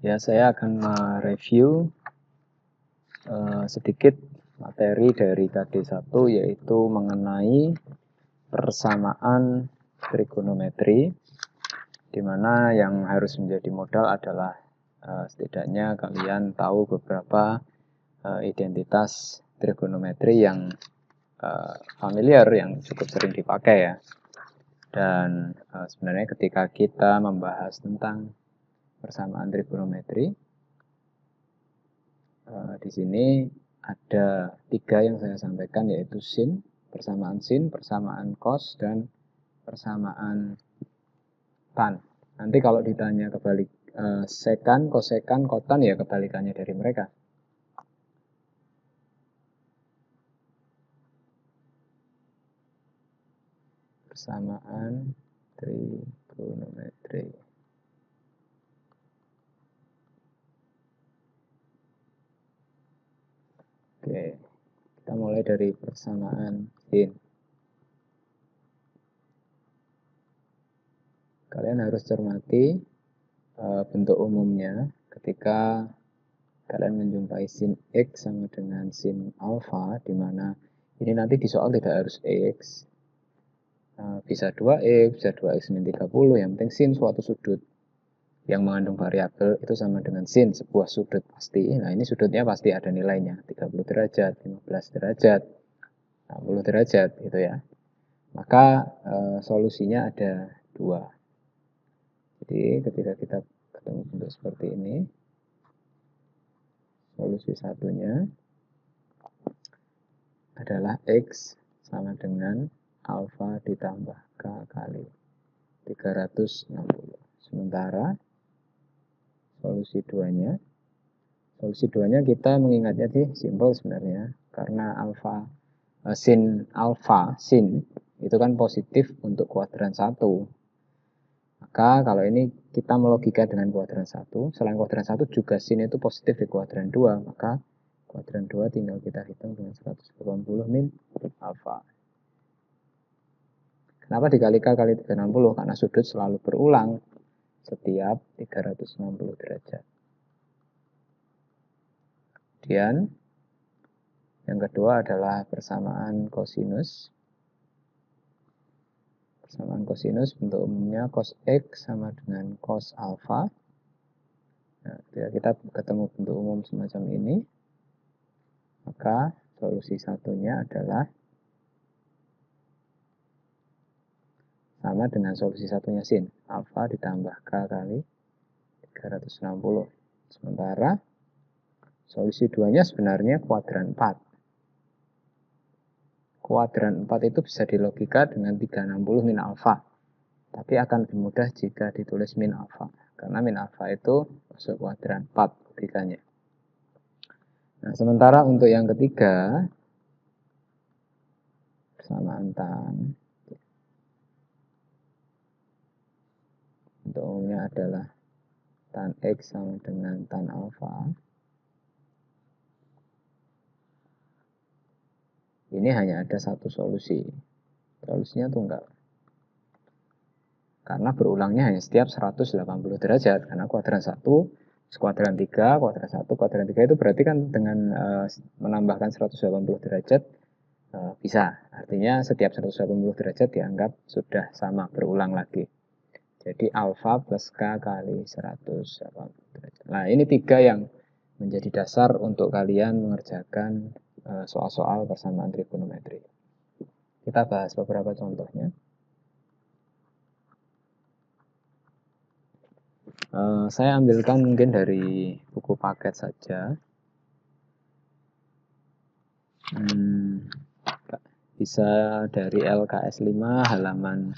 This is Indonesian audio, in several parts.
Ya, saya akan mereview sedikit materi dari KD1, yaitu mengenai persamaan trigonometri, di mana yang harus menjadi modal adalah setidaknya kalian tahu beberapa identitas trigonometri yang familiar, yang cukup sering dipakai ya. Dan sebenarnya ketika kita membahas tentang persamaan trigonometri, di sini ada 3 yang saya sampaikan, yaitu sin, persamaan cos, dan persamaan tan. Nanti kalau ditanya kebalik sekan, kosekan, kotan, ya kebalikannya dari mereka. Persamaan trigonometri. Oke, kita mulai dari persamaan sin. Kalian harus cermati bentuk umumnya ketika kalian menjumpai sin X sama dengan sin alfa, di mana ini nanti di soal tidak harus X, bisa 2X, bisa 2X min 30, yang penting sin suatu sudut yang mengandung variabel itu sama dengan sin sebuah sudut pasti. Nah, ini sudutnya pasti ada nilainya, 30 derajat, 15 derajat, 60 derajat gitu ya. Maka solusinya ada 2. Jadi ketika kita ketemu bentuk seperti ini, solusi satunya adalah X sama dengan alfa ditambah K kali 360. Sementara solusi 2-nya kita mengingatnya sih simpel sebenarnya, karena sin itu kan positif untuk kuadran 1. Maka kalau ini kita melogika dengan kuadran 1, selain kuadran 1 juga sin itu positif di kuadran 2, maka kuadran 2 tinggal kita hitung dengan 180 min alfa. Kenapa dikalikan kali 360? Karena sudut selalu berulang setiap 360 derajat. Kemudian yang kedua adalah persamaan kosinus. Persamaan kosinus bentuk umumnya cos X sama dengan cos alfa. Nah, ketika kita ketemu bentuk umum semacam ini, maka solusi satunya adalah sama dengan solusi satunya sin, alfa ditambah K kali 360. Sementara solusi 2-nya sebenarnya kuadran 4. Kuadran 4 itu bisa dilogika dengan 360 min alfa. Tapi akan lebih mudah jika ditulis min alfa. Karena min alfa itu masuk kuadran 4 logikanya. Nah, sementara untuk yang ketiga, persamaan tan. Bentuk umumnya adalah tan X sama dengan tan alfa. Ini hanya ada satu solusi. Solusinya tunggal. Karena berulangnya hanya setiap 180 derajat. Karena kuadran 1, kuadran 3, kuadran 1, kuadran 3 itu berarti kan dengan menambahkan 180 derajat bisa. Artinya setiap 180 derajat dianggap sudah sama, berulang lagi. Jadi alfa plus K kali 180 derajat. Nah, ini 3 yang menjadi dasar untuk kalian mengerjakan soal-soal persamaan trigonometri. Kita bahas beberapa contohnya. Saya ambilkan mungkin dari buku paket saja. Bisa dari LKS 5 halaman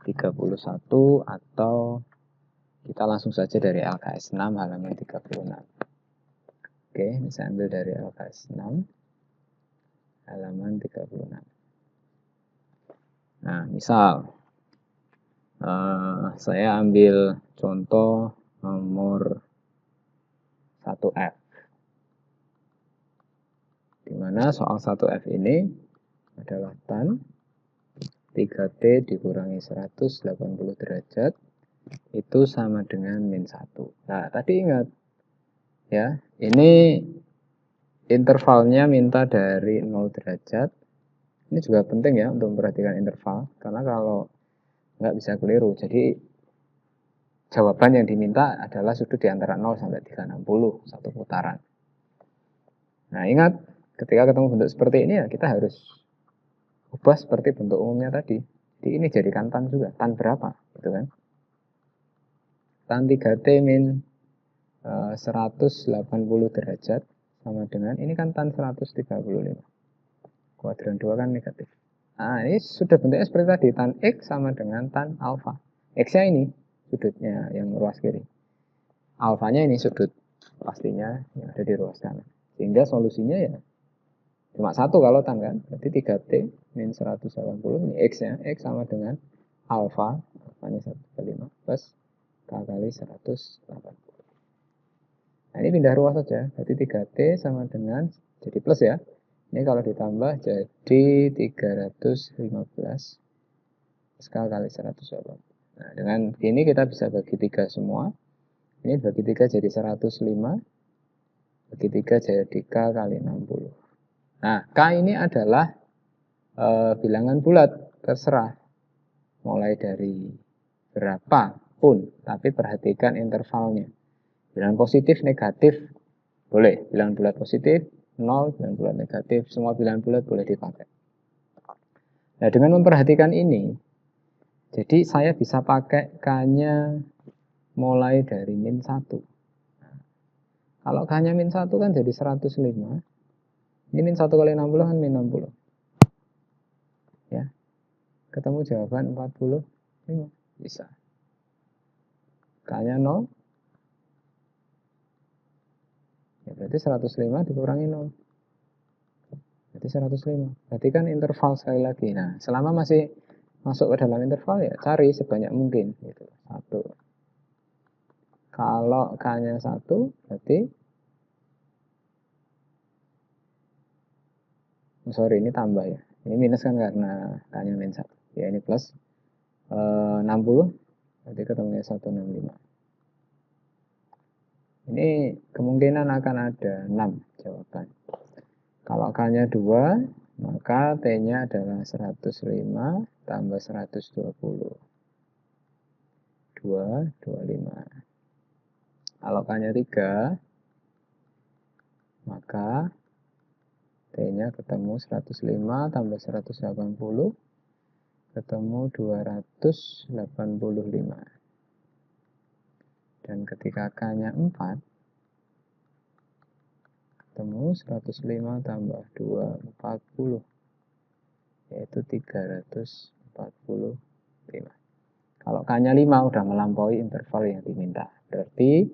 31 atau kita langsung saja dari LKS 6 halaman 36. Oke, ini saya ambil dari LKS 6 halaman 36. Nah, misal saya ambil contoh nomor 1F, di mana soal 1F ini adalah tan 3T dikurangi 180 derajat itu sama dengan min 1. Nah, tadi ingat, Ya, ini intervalnya minta dari 0 derajat. Ini juga penting ya untuk memperhatikan interval, karena kalau nggak bisa keliru. Jadi jawaban yang diminta adalah sudut di antara 0 sampai 360, satu putaran. Nah, ingat, ketika ketemu bentuk seperti ini ya kita harus ubah seperti bentuk umumnya tadi. Jadi ini jadikan tan juga. Tan berapa? Gitu kan. Tan 3T min 180 derajat sama dengan, ini kan tan 135. Kuadran 2 kan negatif. Nah, ini sudah bentuknya seperti tadi. Tan X sama dengan tan alfa. X-nya ini sudutnya yang ruas kiri. Alfanya ini sudut pastinya yang ada di ruas kanan. Sehingga solusinya ya cuma satu kalau tan kan. Berarti 3T min 180. Ini X-nya. X sama dengan alfa. Alfanya 135 plus K kali 180. Nah, ini pindah ruas saja. Berarti 3T sama dengan, jadi plus ya. Ini kalau ditambah jadi 315 K kali 180. Nah, dengan ini kita bisa bagi 3 semua. Ini bagi 3 jadi 105. Bagi 3 jadi K kali 60. Nah, K ini adalah bilangan bulat, terserah. Mulai dari berapapun, tapi perhatikan intervalnya. Bilangan positif, negatif, boleh. Bilangan bulat positif, 0, bilangan bulat negatif, semua bilangan bulat boleh dipakai. Nah, dengan memperhatikan ini, jadi saya bisa pakai K-nya mulai dari min 1. Kalau K-nya min 1 kan jadi 105. Ini min 1 kali 60 kan min 60. Ya, ketemu jawaban 45. Bisa. K-nya 0. Ya, berarti 105 dikurangi 0. Berarti 105. Berarti kan interval sekali lagi. Nah, selama masih masuk ke dalam interval ya cari sebanyak mungkin. Gitu. 1. Kalau K-nya 1, berarti sorry, ini tambah ya. Ini minus kan karena K-nya min 1. Ya, ini plus 60. Berarti ketemunya 165. Ini kemungkinan akan ada 6 jawaban. Kalau K-nya 2, maka T-nya adalah 105 tambah 120. 2, 25. Kalau K-nya 3, maka T-nya ketemu 105 tambah 180, ketemu 285. Dan ketika K-nya 4, ketemu 105 tambah 240, yaitu 345. Kalau K-nya 5 udah melampaui interval yang diminta. Berarti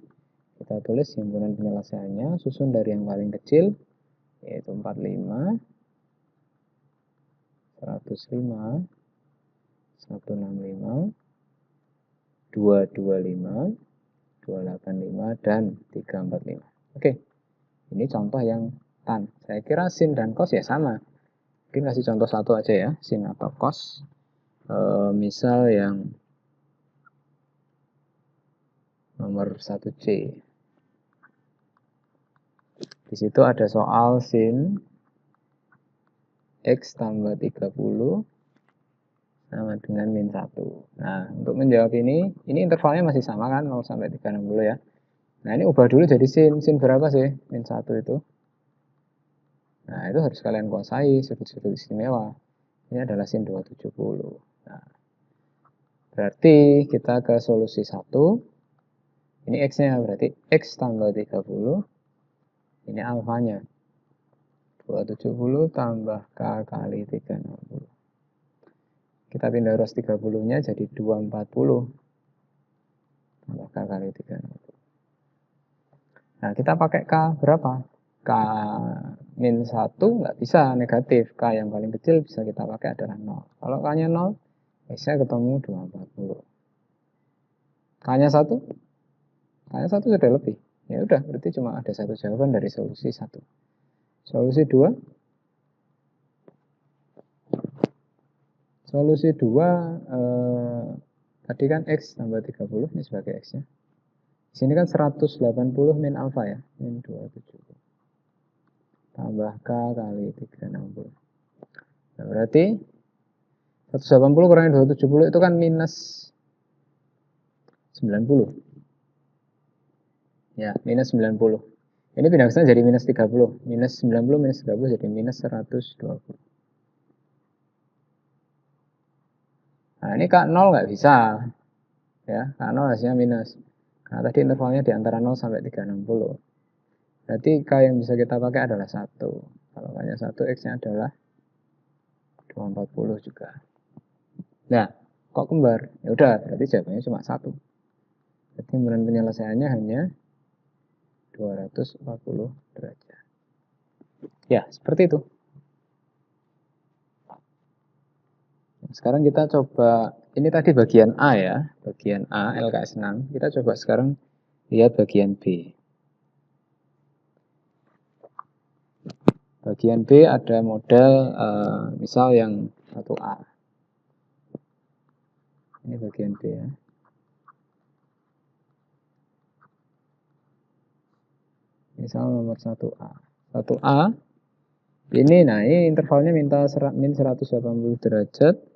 kita tulis himpunan penyelesaiannya, susun dari yang paling kecil, yaitu 45, 105, 165, 225, 285, dan 345. Oke, ini contoh yang tan. Saya kira sin dan cos ya sama. Mungkin kasih contoh satu aja ya, sin atau cos. Misal yang nomor 1C. Di situ ada soal sin X tambah 30 sama dengan min 1. Nah, untuk menjawab ini intervalnya masih sama kan, 0 sampai 360 ya. Nah, ini ubah dulu jadi sin. Sin berapa sih? Min 1 itu. Nah, itu harus kalian kuasai sudut-sudut istimewa. Ini adalah sin 270. Nah, berarti kita ke solusi 1. Ini X-nya, berarti X tambah 30. Ini alfanya. 270 tambah K kali 360. Kita pindah ruas 30-nya jadi 240. Tambah K kali 360. Nah, kita pakai K berapa? K min 1 nggak bisa negatif. K yang paling kecil bisa kita pakai adalah 0. Kalau K-nya 0, X-nya ketemu 240. K-nya 1? K-nya 1 sudah lebih. Ya udah, berarti cuma ada satu jawaban dari solusi 1. Solusi 2. Solusi 2 tadi kan X tambah 30 ini sebagai X-nya. Di sini kan 180 min alfa ya, min 270. Tambah K kali 360. Nah, berarti 180 kurangi 270 itu kan minus 90. Ya, minus 90. Ini pindah ke sana jadi minus 30. Minus 90 minus 30 jadi minus 120. Nah, ini K0 nggak bisa. Ya, K0 hasilnya minus. Karena tadi intervalnya di antara 0 sampai 360. Berarti K yang bisa kita pakai adalah 1. Kalau hanya 1, X-nya adalah 240 juga. Nah, kok kembar? Ya udah, berarti jawabannya cuma 1. Jadi penyelesaiannya hanya 240 derajat. Ya, seperti itu. Sekarang kita coba, ini tadi bagian A ya, bagian A, LKS 6. Kita coba sekarang lihat bagian B. Bagian B ada model misal yang 1A. Ini bagian B ya. Misal nomor 1A. 1A, ini intervalnya minta min 180 derajat.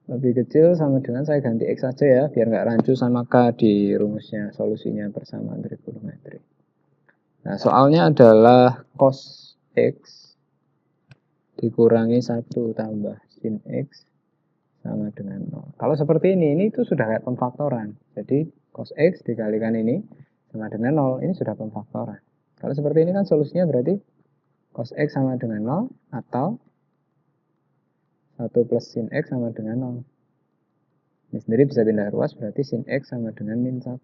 Lebih kecil sama dengan saya ganti X saja ya, biar nggak rancu sama K di rumusnya, solusinya persamaan trigonometri. Nah, soalnya adalah cos X dikurangi 1 tambah sin X sama dengan 0. Kalau seperti ini itu sudah kayak pemfaktoran. Jadi cos X dikalikan ini sama dengan 0, ini sudah pemfaktoran. Kalau seperti ini kan solusinya berarti cos X sama dengan 0 atau 1 plus sin X sama dengan 0. Ini sendiri bisa pindah ruas, berarti sin X sama dengan min 1.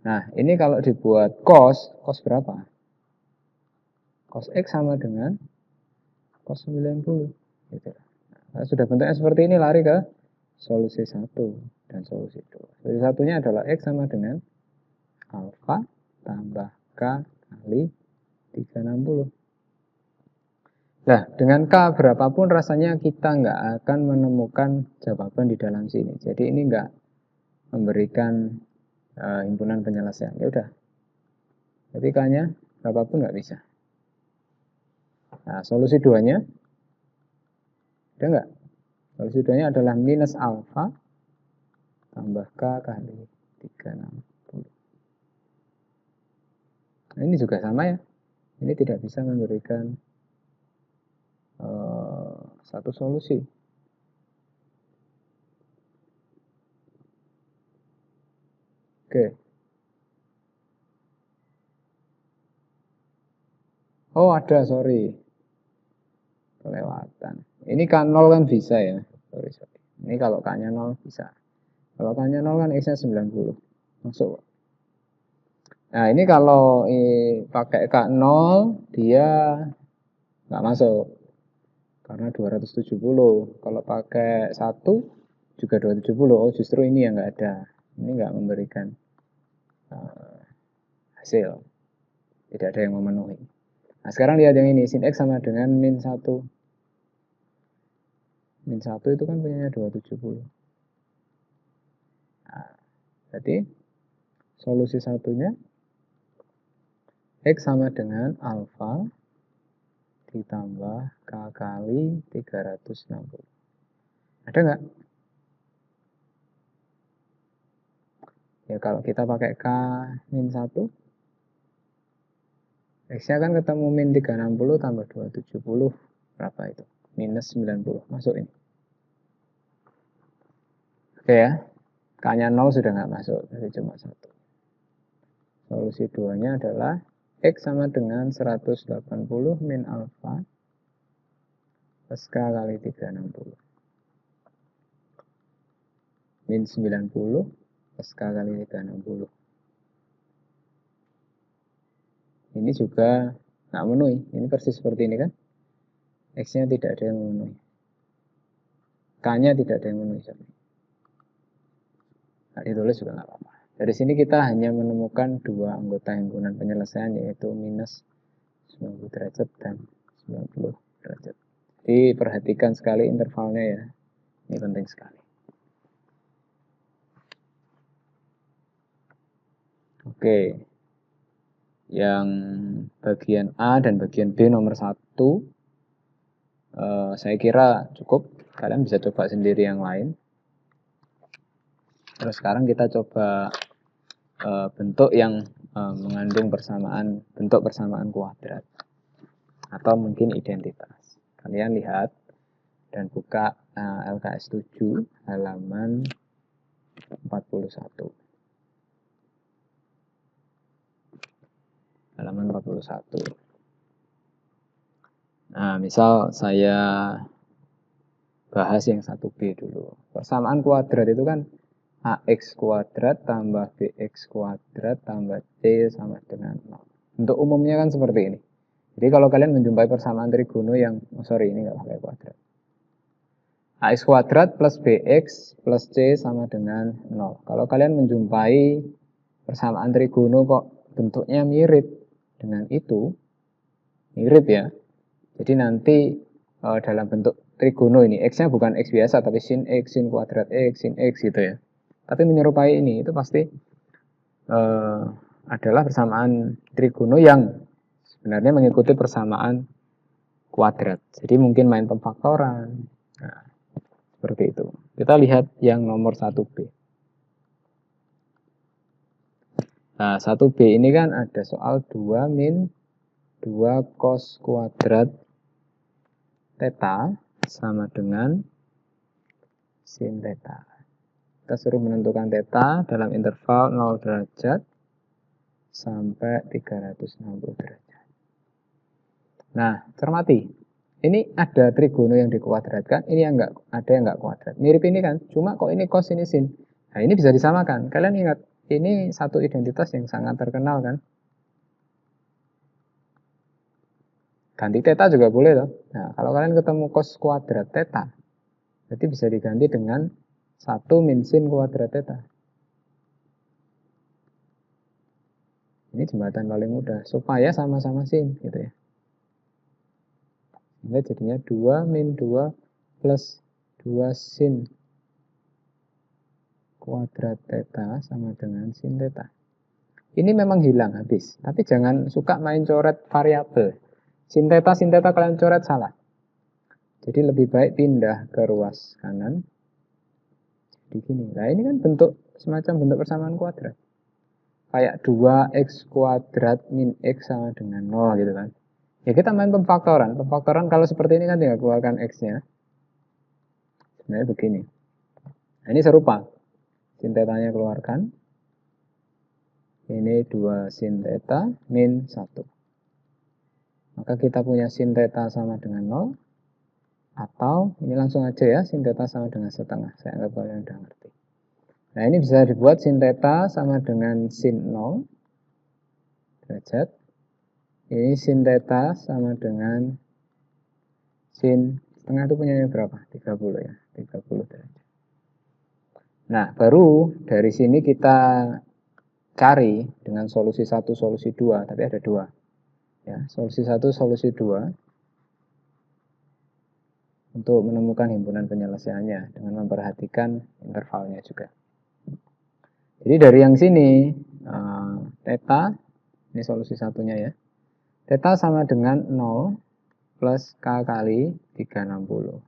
Nah, ini kalau dibuat cos berapa? Cos X sama dengan cos 90. Gitu. Nah, sudah bentuknya seperti ini, lari ke solusi 1 dan solusi 2. Solusi satunya adalah X sama dengan alfa tambah K kali 360. Nah, dengan K berapapun rasanya kita nggak akan menemukan jawaban di dalam sini. Jadi ini nggak memberikan himpunan penyelesaian. Ya udah. Jadi K-nya berapapun nggak bisa. Nah, solusi 2-nya ada nggak? Solusi 2-nya adalah minus alfa tambah K kali 360. Nah, ini juga sama ya. Ini tidak bisa memberikan satu solusi. Oke. Oh ada, sorry. Kelewatan. Ini K0 kan bisa ya. Sorry. Ini kalau K-nya 0 bisa. Kalau K-nya 0 kan X-nya 90. Masuk. Nah ini kalau pakai K0 dia nggak masuk. Karena 270. Kalau pakai 1 juga 270. Oh justru ini yang nggak ada. Ini nggak memberikan hasil. Tidak ada yang memenuhi. Nah sekarang lihat yang ini. Sin X sama dengan min 1. Min 1 itu kan punyanya 270. Nah, jadi solusi satunya X sama dengan alfa ditambah K kali 360. Ada nggak? Ya kalau kita pakai K min 1, X-nya kan ketemu min 360 tambah 270. Berapa itu? Minus 90. Masuk ini. Oke ya. K-nya 0 sudah nggak masuk. Jadi cuma 1. Solusi 2-nya adalah X sama dengan 180 min alfa plus K kali 360. Min 90 plus K kali 360. Ini juga nggak memenuhi. Ini persis seperti ini kan. X-nya tidak ada yang memenuhi. K-nya tidak ada yang memenuhi. Nah, ditulis juga nggak apa-apa. Dari sini kita hanya menemukan dua anggota himpunan penyelesaian, yaitu minus 90 derajat dan 90 derajat. Jadi perhatikan sekali intervalnya ya. Ini penting sekali. Oke, yang bagian A dan bagian B nomor 1 saya kira cukup. Kalian bisa coba sendiri yang lain. Terus sekarang kita coba bentuk yang mengandung bentuk persamaan kuadrat atau mungkin identitas. Kalian lihat dan buka LKS 7 halaman 41. Halaman 41. Nah, misal saya bahas yang 1B dulu. Persamaan kuadrat itu kan AX kuadrat tambah BX kuadrat tambah C sama dengan 0. Untuk umumnya kan seperti ini. Jadi kalau kalian menjumpai persamaan trigono yang, ini nggak pakai kuadrat. AX kuadrat plus BX plus C sama dengan 0. Kalau kalian menjumpai persamaan trigono kok bentuknya mirip dengan itu, mirip ya. Jadi nanti dalam bentuk trigono ini, X-nya bukan X biasa, tapi sin X, sin kuadrat X, sin X gitu ya. Tapi menyerupai ini, itu pasti adalah persamaan trigono yang sebenarnya mengikuti persamaan kuadrat. Jadi mungkin main pemfaktoran. Nah, seperti itu. Kita lihat yang nomor 1B. Nah, 1B ini kan ada soal 2 min 2 cos kuadrat theta sama dengan sin theta. Kita suruh menentukan theta dalam interval 0 derajat sampai 360 derajat. Nah, cermati. Ini ada trigono yang dikuadratkan, ini yang enggak, ada yang enggak kuadrat. Mirip ini kan, cuma kok ini cos, ini sin. Nah, ini bisa disamakan. Kalian ingat, ini satu identitas yang sangat terkenal kan. Ganti theta juga boleh loh. Nah, kalau kalian ketemu cos kuadrat theta, berarti bisa diganti dengan 1 min sin kuadrat theta. Ini jembatan paling mudah, supaya sama-sama sin gitu ya. Sehingga jadinya 2 min 2 plus 2 sin kuadrat theta sama dengan sin theta. Ini memang hilang habis, tapi jangan suka main coret variabel. Sin theta kalian coret salah. Jadi lebih baik pindah ke ruas kanan. Jadi gini. Nah, ini kan semacam bentuk persamaan kuadrat. Kayak 2x kuadrat min x sama dengan 0 gitu kan. Ya kita main pemfaktoran. Pemfaktoran kalau seperti ini kan tinggal keluarkan x-nya. Sebenarnya begini. Nah, ini serupa. Sin theta-nya keluarkan. Ini 2 sin theta min 1. Maka kita punya sin theta sama dengan 0. Atau ini langsung aja ya, sin theta sama dengan setengah. Saya anggap kalian udah ngerti. Nah, ini bisa dibuat sin theta sama dengan sin 0 derajat. Ini sin theta sama dengan sin setengah itu punyanya berapa? 30 ya, 30 derajat. Nah, baru dari sini kita cari dengan solusi 1, solusi 2, tapi ada 2. Ya, solusi 1, solusi 2 untuk menemukan himpunan penyelesaiannya dengan memperhatikan intervalnya juga. Jadi dari yang sini, theta, ini solusi satunya ya. Theta sama dengan 0 plus K kali 360.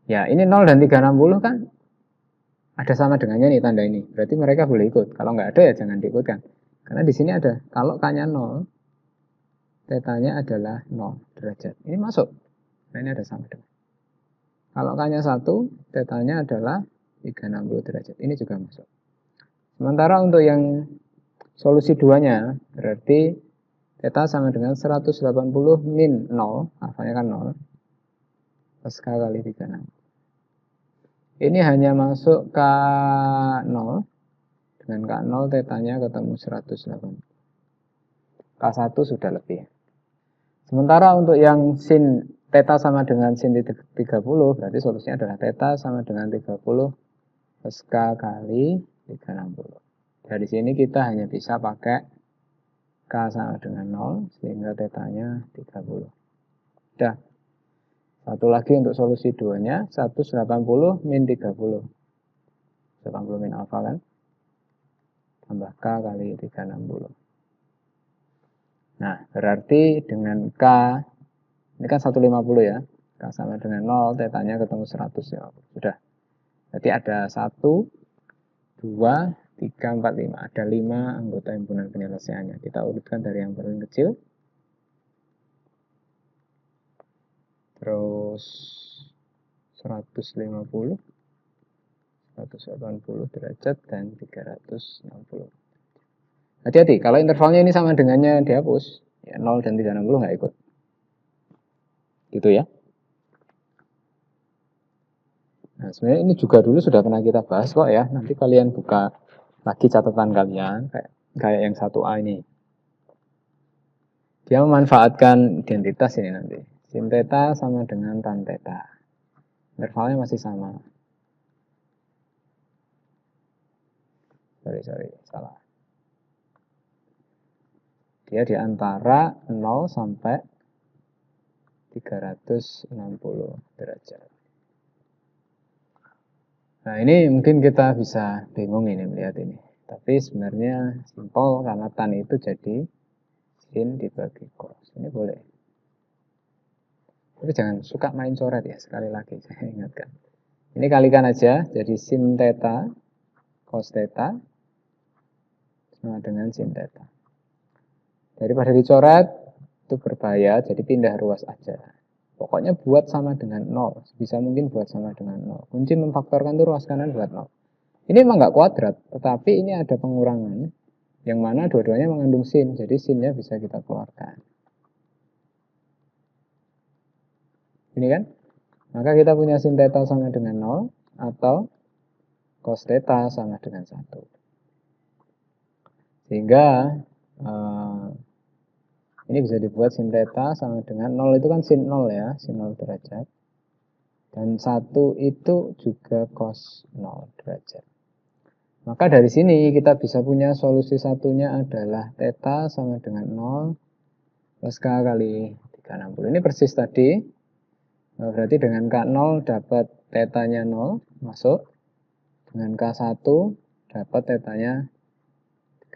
Ya, ini 0 dan 360 kan ada sama dengannya nih tanda ini. Berarti mereka boleh ikut. Kalau nggak ada ya jangan diikutkan. Karena di sini ada, kalau K-nya 0, theta-nya adalah 0 derajat. Ini masuk. Nah, ini ada sama dengan. Kalau K-nya 1, theta-nya adalah 360 derajat. Ini juga masuk. Sementara untuk yang solusi 2-nya, berarti theta sama dengan 180 min 0, alfanya kan 0, plus K kali 36. Ini hanya masuk K0, dengan K0 theta-nya ketemu 180. K1 sudah lebih. Sementara untuk yang sin theta sama dengan sin 30, berarti solusinya adalah theta sama dengan 30 plus K kali 360. Dari sini kita hanya bisa pakai K sama dengan 0, sehingga theta-nya 30. Udah. Satu lagi untuk solusi 2-nya, 180 min 30. 80 min alfa kan? tambah K kali 360. Nah, berarti dengan K, ini kan 150 ya, K sama dengan 0, tetanya ketemu 100 ya. Sudah. Berarti ada 1, 2, 3, 4, 5. Ada 5 anggota himpunan penyelesaiannya. Kita urutkan dari yang paling kecil. Terus 150, 180 derajat, dan 360. Hati-hati, kalau intervalnya ini sama dengannya dihapus, ya 0 dan 360 nggak ikut. Gitu ya. Nah, sebenarnya ini juga dulu sudah pernah kita bahas kok ya. Nanti kalian buka lagi catatan kalian, kayak yang 1A ini. Dia memanfaatkan identitas ini nanti. Sin theta sama dengan tan theta. Intervalnya masih sama. Sorry, salah. Dia di antara 0 sampai 360 derajat. Nah, ini mungkin kita bisa bingung ini melihat ini. Tapi sebenarnya simpel karena tan itu jadi sin dibagi cos. Ini boleh. Tapi jangan suka main coret ya, sekali lagi saya ingatkan. Ini kalikan aja, jadi sin theta cos theta sama dengan sin theta. Daripada dicoret, itu berbahaya, jadi pindah ruas aja. Pokoknya buat sama dengan 0. Bisa mungkin buat sama dengan 0. Kunci memfaktorkan itu ruas kanan buat 0. Ini memang nggak kuadrat, tetapi ini ada pengurangan. Yang mana dua-duanya mengandung sin, jadi sinnya bisa kita keluarkan. Ini kan? Maka kita punya sin theta sama dengan 0, atau cos theta sama dengan 1. Sehingga ini bisa dibuat sin theta sama dengan 0 itu kan sin 0 ya, sin 0 derajat. Dan 1 itu juga cos 0 derajat. Maka dari sini kita bisa punya solusi satunya adalah theta sama dengan 0 plus K kali 360. Ini persis tadi. Berarti dengan K0 dapat tetanya 0 masuk. Dengan K1 dapat tetanya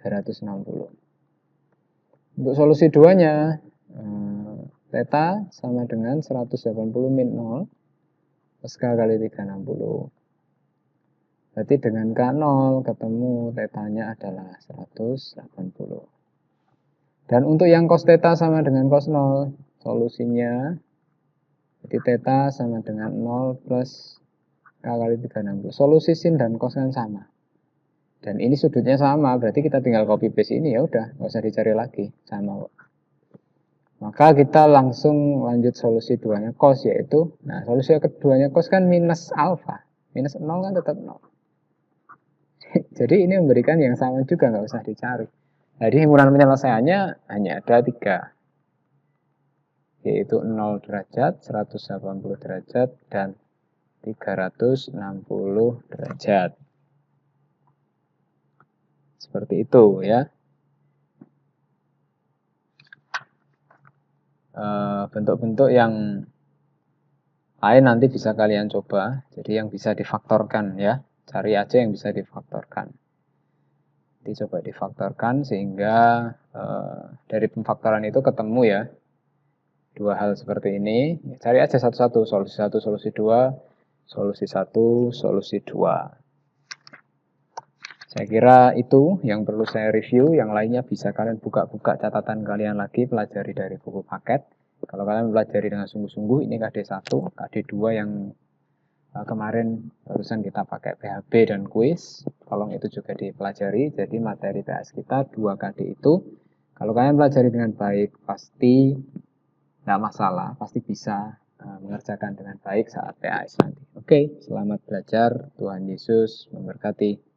360. Untuk solusi 2-nya, theta sama dengan 180 min 0 plus K kali 360. Berarti dengan K0 ketemu tetanya adalah 180. Dan untuk yang cos theta sama dengan cos 0, solusinya jadi theta sama dengan 0 plus K kali 360. Solusi sin dan cos kan sama. Dan ini sudutnya sama, berarti kita tinggal copy paste ini, ya udah, nggak usah dicari lagi, sama kok. Maka kita langsung lanjut solusi 2-nya cos, yaitu, nah solusi keduanya cos kan minus alpha. Minus 0 kan tetap 0. Jadi ini memberikan yang sama juga, nggak usah dicari. Jadi himpunan penyelesaiannya hanya ada 3. Yaitu 0 derajat, 180 derajat, dan 360 derajat. Seperti itu ya. Bentuk-bentuk yang lain nanti bisa kalian coba. Jadi yang bisa difaktorkan ya. Cari aja yang bisa difaktorkan. Nanti coba difaktorkan sehingga dari pemfaktoran itu ketemu ya. Dua hal seperti ini. Cari aja satu-satu. Solusi 1, solusi 2, solusi 1, solusi 2. Saya kira itu yang perlu saya review. Yang lainnya bisa kalian buka-buka catatan kalian lagi, pelajari dari buku paket. Kalau kalian pelajari dengan sungguh-sungguh, ini KD1, KD2 yang kemarin barusan kita pakai PHB dan kuis. Tolong itu juga dipelajari. Jadi materi PS kita 2 KD itu, kalau kalian pelajari dengan baik, pasti tidak masalah, pasti bisa mengerjakan dengan baik saat PAS nanti. Oke, selamat belajar. Tuhan Yesus memberkati.